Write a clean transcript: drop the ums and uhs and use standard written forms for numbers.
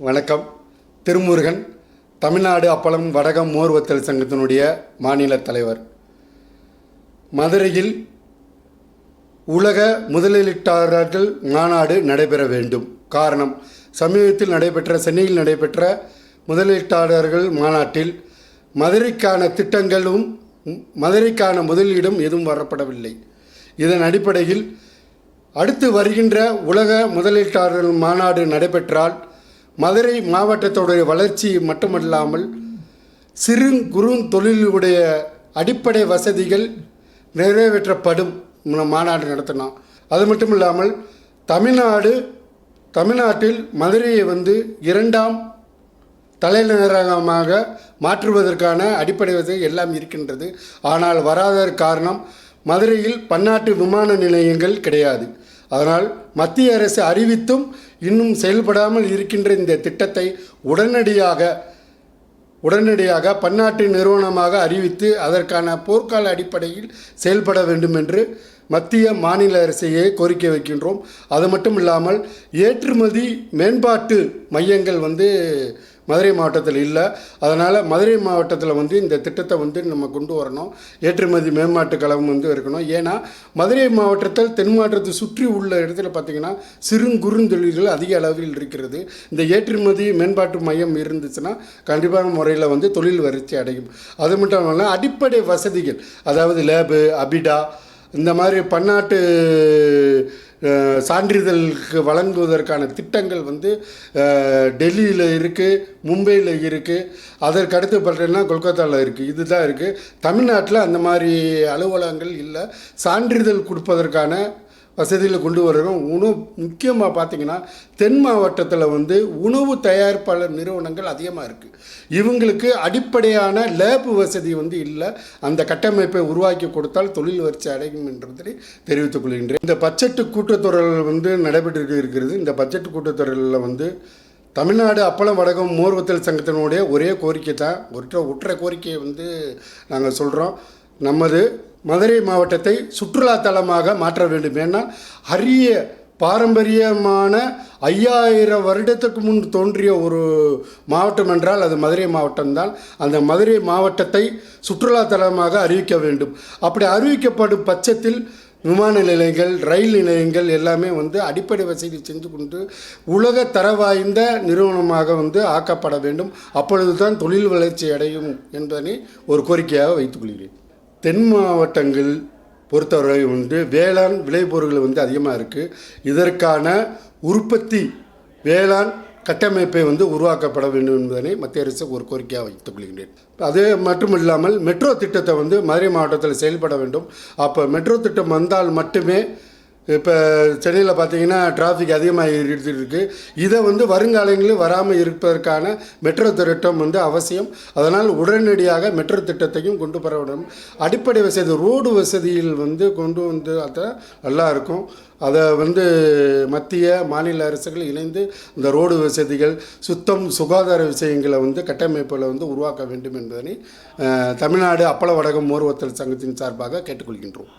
வணக்கம். திருமுருகன், தமிழ்நாடு அப்பளம் வடகம் மோர் வத்தல் சங்கத்தினுடைய மாநில தலைவர். மதுரையில் உலக முதலீட்டாளர்கள் மாநாடு நடைபெற வேண்டும். காரணம், சமீபத்தில் சென்னையில் நடைபெற்ற முதலீட்டாளர்கள் மாநாட்டில் மதுரைக்கான திட்டங்களும் மதுரைக்கான முதலீடும் எதுவும் வரப்படவில்லை. இதன் அடிப்படையில் அடுத்து வருகின்ற உலக முதலீட்டாளர்கள் மாநாடு நடைபெற்றால் மதுரை மாவட்டத்தோடைய வளர்ச்சி மட்டுமல்லாமல் சிறு குறு தொழிலுடைய அடிப்படை வசதிகள் நிறைவேற்றப்படும் மாநாடு நடத்தினோம். அது மட்டும் இல்லாமல் தமிழ்நாட்டில் மதுரையை இரண்டாம் தலைநகரமாக மாற்றுவதற்கான அடிப்படை வசதி எல்லாம் இருக்கின்றது. ஆனால் வராத காரணம், மதுரையில் பன்னாட்டு விமான நிலையங்கள் கிடையாது. அதனால் மத்திய அரசு அறிவித்தும் இன்னும் செயல்படாமல் இருக்கின்ற இந்த திட்டத்தை உடனடியாக பன்னாட்டு நிறுவனமாக அறிவித்து அதற்கான போர்க்கால அடிப்படையில் செயல்பட வேண்டும் என்று மத்திய மாநில அரசையே கோரிக்கை வைக்கின்றோம். அது மட்டும் இல்லாமல் ஏற்றுமதி மேம்பாட்டு மையங்கள் மதுரை மாவட்டத்தில் இல்லை. அதனால் மதுரை மாவட்டத்தில் இந்த திட்டத்தை நம்ம கொண்டு வரணும். ஏற்றுமதி மேம்பாட்டு கழகம் இருக்கணும். ஏன்னா மதுரை மாவட்டத்தில் தென் மாவட்டத்தை சுற்றி உள்ள இடத்துல பார்த்திங்கன்னா சிறு குறுந்தொழில்கள் அதிக அளவில் இருக்கிறது. இந்த ஏற்றுமதி மேம்பாட்டு மையம் இருந்துச்சுன்னா கண்டிப்பான முறையில் தொழில் வளர்ச்சி அடையும். அது மட்டும் இல்லாமல் அடிப்படை வசதிகள், அதாவது லேபு, அபிடா, இந்த மாதிரி பன்னாட்டு சான்றிதழுக்கு வழங்குவதற்கான திட்டங்கள் டெல்லியில் இருக்குது, மும்பையில் இருக்குது, அதற்கடுத்து பார்த்தீங்கன்னா கொல்கத்தாவில் இருக்குது. இதுதான் இருக்குது. தமிழ்நாட்டில் அந்த மாதிரி அலுவலகங்கள் இல்லை. சான்றிதழ் கொடுப்பதற்கான வசதியில் கொண்டு வருகிறோம். முக்கியமாக பார்த்திங்கன்னா தென் மாவட்டத்தில் உணவு தயாரிப்பாளர் நிறுவனங்கள் அதிகமாக இருக்குது. இவங்களுக்கு அடிப்படையான லேப் வசதி இல்லை. அந்த கட்டமைப்பை உருவாக்கி கொடுத்தால் தொழில் வளர்ச்சி அடையும் என்றதை தெரிவித்துக் கொள்கின்றேன். இந்த பட்ஜெட் கூட்டத்தொடர் நடைபெற்று இருக்கிறது. இந்த பட்ஜெட் கூட்டத்தொடரில் தமிழ்நாடு அப்பளம் வடகம் மோர் வத்தல் சங்கத்தினுடைய ஒரே கோரிக்கை தான், ஒற்றை கோரிக்கையை நாங்கள் சொல்கிறோம். நமது மதுரை மாவட்டத்தை சுற்றுலா தலமாக மாற்ற வேண்டும். ஏன்னா அரிய பாரம்பரியமான 5000 வருடத்துக்கு முன் தோன்றிய ஒரு மாவட்டம் என்றால் அது மதுரை மாவட்டம்தான். அந்த மதுரை மாவட்டத்தை சுற்றுலா தலமாக அறிவிக்க வேண்டும். அப்படி அறிவிக்கப்படும் பட்சத்தில் விமான நிலையங்கள், ரயில் நிலையங்கள் எல்லாமே அடிப்படை வசதி செஞ்சு கொண்டு உலக தர வாய்ந்த நிறுவனமாக ஆக்கப்பட வேண்டும். அப்பொழுது தான் தொழில் வளர்ச்சி அடையும் என்பதனை ஒரு கோரிக்கையாக வைத்துக்கொள்கிறேன். தென் மாவட்டங்கள் பொறுத்தவரை வேளாண் விளைபொருட்கள் அதிகமாக இருக்குது. இதற்கான உற்பத்தி வேளாண் கட்டமைப்பை உருவாக்கப்பட வேண்டும் என்பதனை மத்திய அரசு ஒரு கோரிக்கையாக வைத்துக் கொள்கின்றேன். அது மட்டும் இல்லாமல் மெட்ரோ திட்டத்தை மதுரை மாவட்டத்தில் செயல்பட வேண்டும். அப்போ மெட்ரோ திட்டம் வந்தால் மட்டுமே, இப்போ சென்னையில் பார்த்திங்கன்னா டிராஃபிக் அதிகமாக இருக்குது. இதை வருங்காலங்களில் வராமல் இருப்பதற்கான மெட்ரோ திட்டம் அவசியம். அதனால் உடனடியாக மெட்ரோ திட்டத்தையும் கொண்டு வர வேண்டும். அடிப்படை வசதி ரோடு வசதியில் கொண்டு அதான் நல்லா இருக்கும். அதை மத்திய மாநில அரசுகள் இணைந்து இந்த ரோடு வசதிகள், சுத்தம், சுகாதார விஷயங்களை கட்டமைப்பில் உருவாக்க வேண்டும் என்பதனை தமிழ்நாடு அப்பள வடகம் மோர் வத்தல் சங்கத்தின் சார்பாக கேட்டுக்கொள்கின்றோம்.